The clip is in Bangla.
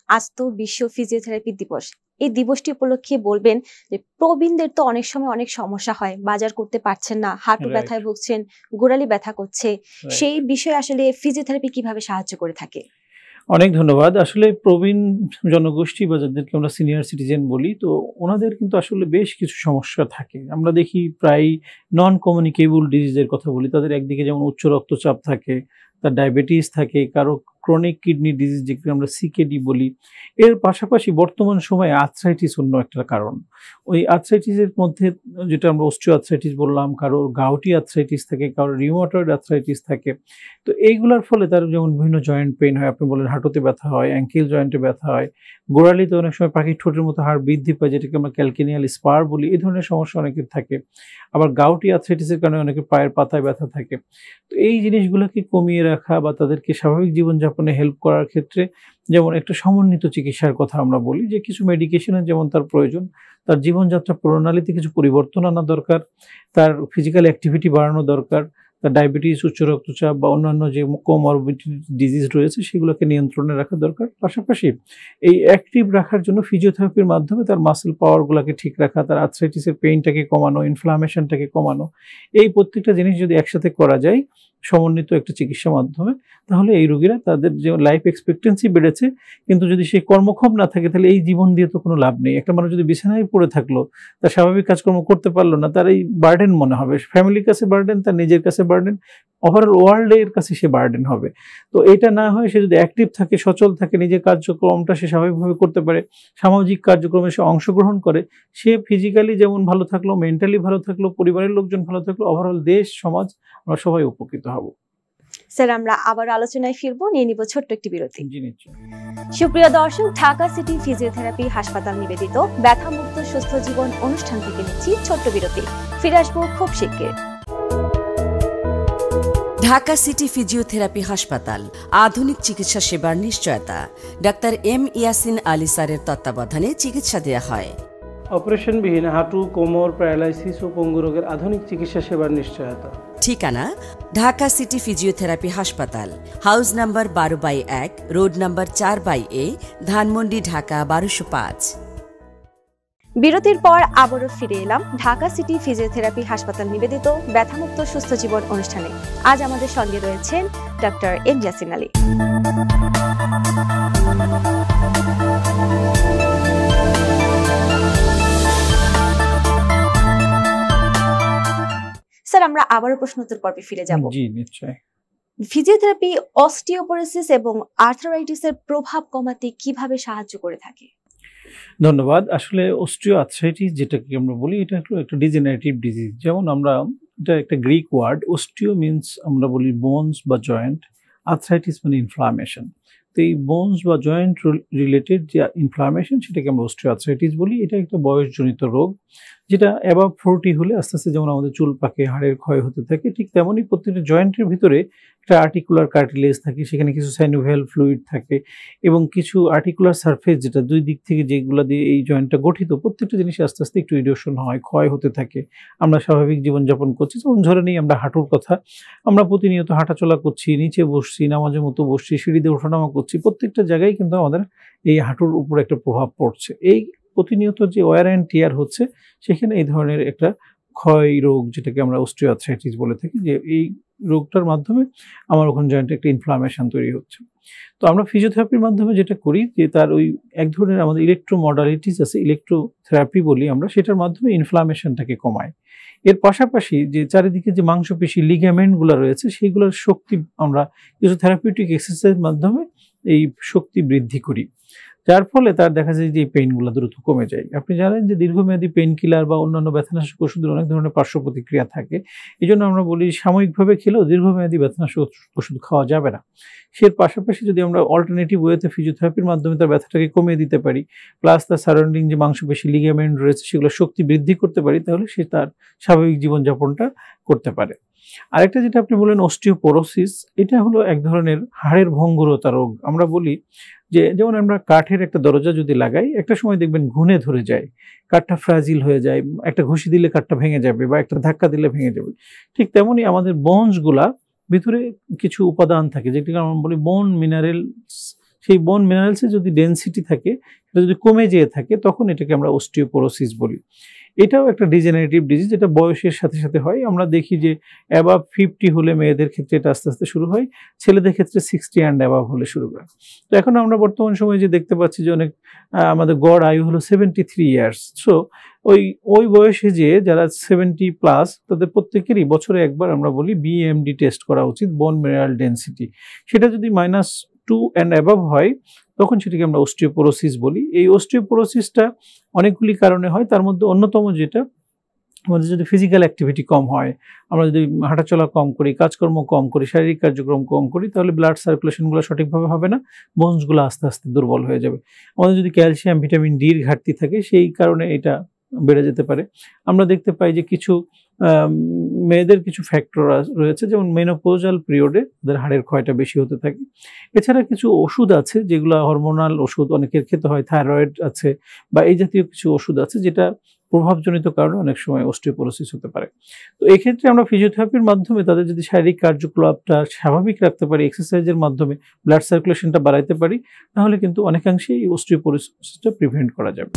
আজ তো বিশ্ব ফিজিওথেরাপি দিবস। এই দিবসটি উপলক্ষে বলবেন যে প্রবীণদের তো অনেক সময় অনেক সমস্যা হয়, বাজার করতে পারছেন না, হাঁটু ব্যথায় ভুগছেন, গোড়ালি ব্যথা করছে, সেই বিষয়ে আসলে ফিজিওথেরাপি কিভাবে সাহায্য করে থাকে? অনেক ধন্যবাদ। আসলে প্রবীণ জনগোষ্ঠী বা যাদেরকে আমরা সিনিয়র সিটিজেন বলি, তো ওনাদের কিন্তু আসলে বেশ কিছু সমস্যা থাকে। আমরা দেখি প্রায় নন কমিউনিকেবল ডিজিজের কথা বলি। তাদের একদিকে যেমন উচ্চ রক্তচাপ থাকে, তার ডায়াবেটিস থাকে, কারো ক্রনিক কিডনি ডিজিজ যেটাকে আমরা সিকেডি বলি। এর পাশাপাশি বর্তমান সময়ে আর্থ্রাইটিস অন্য একটা কারণ। ওই আর্থ্রাইটিসের মধ্যে যেটা আমরা অস্টিও আর্থ্রাইটিস বললাম, কারো গাউটি আর্থ্রাইটিস থাকে, কারো রিউমাটয়েড আর্থ্রাইটিস থাকে। তো এইগুলোর ফলে তার যেমন বিভিন্ন জয়েন্ট পেইন হয়, আপনি বলেন হাঁটুতে ব্যথা হয়, অ্যাঙ্কেল জয়েন্টে ব্যথা হয়, গোড়ালিতে অনেক সময় পাখির ঠোঁটের মতো হাড় বৃদ্ধি পায়, যেটাকে আমরা ক্যালকেনিয়াল স্পার বলি। এই ধরনের সমস্যা অনেকের থাকে। আবার গাউটি আর্থ্রাইটিসের কারণে অনেকের পায়ের পাতায় ব্যথা থাকে। তো এই জিনিসগুলোকে কমিয়ে রাখা বা তাদেরকে স্বাভাবিক জীবনযাপনে হেল্প করার ক্ষেত্রে যেমন একটা সমন্বিত চিকিৎসার কথা আমরা বলি, যে কিছু মেডিকেশনের যেমন তার প্রয়োজন, তার জীবনযাত্রা প্রণালীতে কিছু পরিবর্তন আনা দরকার, তার ফিজিক্যাল অ্যাক্টিভিটি বাড়ানো দরকার, তার ডায়াবেটিস, উচ্চ রক্তচাপ বা অন্যান্য যে কোমরবিডিটি ডিজিজ রয়েছে সেগুলোকে নিয়ন্ত্রণে রাখা দরকার। পাশাপাশি এই অ্যাক্টিভ রাখার জন্য ফিজিওথেরাপির মাধ্যমে তার মাসেল পাওয়ারগুলোকে ঠিক রাখা, তার আর্থ্রাইটিসের পেইনটাকে কমানো, ইনফ্লামেশনটাকে কমানো, এই প্রত্যেকটা জিনিস যদি একসাথে করা যায় সমন্বিত একটা চিকিৎসা মাধ্যমে, তাহলে এই রোগীরা তাদের যে লাইফ এক্সপেক্টেন্সি বেড়েছে, কিন্তু যদি সেই কর্মক্ষম না থাকে তাহলে এই জীবন দিয়ে তো কোনো লাভ নেই। একটা মানুষ যদি বিছানায় পড়ে থাকলো, তার স্বাভাবিক কাজকর্ম করতে পারলো না, তার এই বার্ডেন মনে হবে, ফ্যামিলির কাছে বার্ডেন, তার নিজের কাছে বার্ডেন, ওভারঅল ওয়ার্ল্ডের কাছে সে বার্ডেন হবে। তো এটা না হয় সে যদি অ্যাক্টিভ থাকে, সচল থাকে, নিজের কার্যক্রমটা সে স্বাভাবিকভাবে করতে পারে, সামাজিক কার্যক্রমে সে অংশগ্রহণ করে, সে ফিজিক্যালি যেমন ভালো থাকলো, মেন্টালি ভালো থাকলো, পরিবারের লোকজন ভালো থাকলো, ওভারঅল দেশ সমাজ আমরা সবাই উপকৃত হব। স্যার, আমরা আবার আলোচনায় ফিরবো, নিয়ে নিব ছোট্ট একটি বিরতি। জি নিশ্চয়ই। সুপ্রিয় দর্শক, ঢাকা সিটি ফিজিওথেরাপি হাসপাতাল নিবেদিত ব্যথামুক্ত সুস্থ জীবন অনুষ্ঠান থেকে নিচ্ছি ছোট্ট বিরতি। ফিরে আসবো খুব শিগগির। ঢাকা সিটি ফিজিওথেরাপি হাসপাতাল, আধুনিক চিকিৎসা সেবার নিশ্চয়তা। ডাক্তার এম ইয়াসিন আলী স্যারের তত্ত্বাবধানে চিকিৎসা দেওয়া হয়। অপারেশনবিহীন হাঁটু, কোমর, প্যারালাইসিস ও পঙ্গু রোগের আধুনিক চিকিৎসা সেবার নিশ্চয়তা। ঠিকানা ঢাকা সিটি ফিজিওথেরাপি হাসপাতাল, house number 12/1, road number 4/A, Dhanmondi, Dhaka 1205। বিরতির পর আবারও ফিরে এলাম ঢাকা সিটি ফিজিওথেরাপি হাসপাতাল নিবেদিত ব্যথামুক্ত সুস্থ জীবন অনুষ্ঠানে। আজ আমাদের সঙ্গে রয়েছেন doctor M Yasin Ali. Sir, আমরা আবারও প্রশ্নোত্তর পর্বে ফিরে যাব। জি নিশ্চয়ই। ফিজিওথেরাপি অস্টিওপোরোসিস এবং আর্থ্রাইটিসের প্রভাব কমাতে কিভাবে সাহায্য করে থাকে? ধন্যবাদ। আসলে অস্টিও আর্থ্রাইটিস যেটাকে আমরা বলি, এটা একটা ডিজেনারেটিভ ডিজিজ। যেমন আমরা, এটা একটা গ্রিক ওয়ার্ড। অস্টিও মিনস আমরা বলি বোনস বা জয়েন্ট, আর্থ্রাইটিস মানে ইনফ্লামেশন। তো এই বোনস বা জয়েন্ট রিলেটেড যে ইনফ্লামেশন, সেটাকে আমরা অস্টিও আর্থ্রাইটিস বলি। এটা একটা বয়সজনিত রোগ, যেটা অ্যাবাভ 40 হলে আস্তে আস্তে যেমন আমাদের চুল পাকে, হাড়ের ক্ষয় হতে থাকে, ঠিক তেমনই প্রত্যেকটা জয়েন্টের ভিতরে একটা আর্টিকুলার কার্টিলেজ থাকে, সেখানে কিছু সাইনোভিয়াল ফ্লুইড থাকে এবং কিছু আর্টিকুলার সারফেস, যেটা দুই দিক থেকে যেগুলো দিয়ে এই জয়েন্টটা গঠিত, প্রত্যেকটা জিনিস আস্তে আস্তে একটু ইরোশন হয়, ক্ষয় হতে থাকে। আমরা স্বাভাবিক জীবনযাপন করছি, যেমন ধরে নিই আমরা হাঁটুর কথা, আমরা প্রতিনিয়ত হাঁটাচলা করছি, নিচে বসছি, নামাজের মতো বসছি, সিঁড়িতে ওঠানামা করছি, প্রত্যেকটা জায়গায় কিন্তু আমাদের এই হাঁটুর উপর একটা প্রভাব পড়ছে। এই প্রতিনিয়ত যে ওয়্যার অ্যান্ড টিয়ার হচ্ছে, সেখানে এই ধরনের একটা ক্ষয় রোগ, যেটাকে আমরা অস্টিও আর্থ্রাইটিস বলে থাকি, যে এই রোগটার মাধ্যমে আমার ওখানে জয়েন্টে একটা ইনফ্লামেশন তৈরি হচ্ছে। তো আমরা ফিজিওথেরাপির মাধ্যমে যেটা করি, যে তার ওই এক ধরনের আমাদের ইলেকট্রো মডালিটিস আছে, ইলেকট্রোথেরাপি বলি আমরা, সেটার মাধ্যমে ইনফ্লামেশনটাকে কমাই। এর পাশাপাশি যে চারিদিকে যে মাংসপেশি লিগামেন্টগুলো রয়েছে, সেইগুলোর শক্তি আমরা কিছু থেরাপিউটিক এক্সারসাইজের মাধ্যমে এই শক্তি বৃদ্ধি করি, যার ফলে তার দেখা যায় যে এই পেইনগুলো দ্রুত কমে যায়। আপনি জানেন যে দীর্ঘমেয়াদী পেইন কিলার বা অন্যান্য ব্যথানাশক ওষুধের অনেক ধরনের পার্শ্ব প্রতিক্রিয়া থাকে। এই জন্য আমরা বলি সাময়িকভাবে খেলেও দীর্ঘমেয়াদী ব্যথানাশক ওষুধ খাওয়া যাবে না। সের পাশাপাশি যদি আমরা অল্টারনেটিভ ওয়েতে ফিজিওথেরাপির মাধ্যমে তার ব্যথাটাকে কমিয়ে দিতে পারি, প্লাস তার সারাউন্ডিং যে মাংসপেশি লিগামেন্ট রয়েছে সেগুলো শক্তি বৃদ্ধি করতে পারি, তাহলে সে তার স্বাভাবিক জীবনযাপনটা করতে পারে। আরেকটা যেটা আপনি বললেন অস্টিওপোরোসিস, এটা হলো এক ধরনের হাড়ের ভঙ্গুরতা রোগ। আমরা বলি যে যেমন আমরা কাঠের একটা দরজা যদি লাগাই, একটা সময় দেখবেন ঘুণে ধরে যায়, কাঠটা ফ্রাজিল হয়ে যায়, একটা ঘুষি দিলে কাঠটা ভেঙে যাবে বা একটা ধাক্কা দিলে ভেঙে যাবে। ঠিক তেমনই আমাদের বোনসগুলা ভিতরে কিছু উপাদান থাকে, যেটাকে আমরা বলি বোন মিনারেলস, সেই বোন মিনারেলসে যদি ডেনসিটি থাকে, সেটা যদি কমে যেয়ে থাকে, তখন এটাকে আমরা অস্টিওপোরোসিস বলি। এটাও একটা ডিজেনারেটিভ ডিজিজ, এটা বয়সের সাথে সাথে হয়। আমরা দেখি যে অ্যাবাভ 50 হলে মেয়েদের ক্ষেত্রে এটা আস্তে আস্তে শুরু হয়, ছেলেদের ক্ষেত্রে 60 অ্যান্ড অ্যাবাভ হলে শুরু হয়। তো এখন আমরা বর্তমান সময়ে যে দেখতে পাচ্ছি যে অনেক আমাদের গড় আয়ু হলো 73 ইয়ার্স। সো ওই বয়সে যে যারা 70+ তাদের প্রত্যেকেরই বছরে একবার আমরা বলি BMD টেস্ট করা উচিত, বোন মিনারেল ডেনসিটি। সেটা যদি -2 অ্যান্ড অ্যাবাভ হয়, তখন সেটাকে আমরা অস্টিওপোরোসিস বলি। এই অস্টিওপোরোসিসটা অনেকগুলি কারণে হয়, তার মধ্যে অন্যতম যেটা, আমাদের যদি ফিজিক্যাল অ্যাক্টিভিটি কম হয়, আমরা যদি হাঁটাচলা কম করি, কাজকর্ম কম করি, শারীরিক কার্যক্রম কম করি, তাহলে ব্লাড সার্কুলেশনগুলো সঠিকভাবে হবে না, বোনসগুলো আস্তে আস্তে দুর্বল হয়ে যাবে। আমাদের যদি ক্যালসিয়াম, ভিটামিন ডির ঘাটতি থাকে, সেই কারণে এটা বেড়ে যেতে পারে। আমরা দেখতে পাই যে কিছু মেয়েদের কিছু ফ্যাক্টর রয়েছে, যেমন মেনোপোজাল পিরিয়ডে তাদের হাড়ের ক্ষয়টা বেশি হতে থাকে। এছাড়া কিছু ওষুধ আছে যেগুলো হরমোনাল ওষুধ অনেকের খেতে হয়, থাইরয়েড আছে বা এই জাতীয় কিছু ওষুধ আছে যেটা প্রভাবজনিত কারণে অনেক সময় অস্টিওপোরোসিস হতে পারে। তো এই ক্ষেত্রে আমরা ফিজিওথেরাপির মাধ্যমে তাদের যদি শারীরিক কার্যকলাপটা স্বাভাবিক রাখতে পারি, এক্সারসাইজের মাধ্যমে ব্লাড সার্কুলেশনটা বাড়াইতে পারি, তাহলে কিন্তু অনেকাংশেই এই অস্টিওপোরোসিসটা প্রিভেন্ট করা যাবে।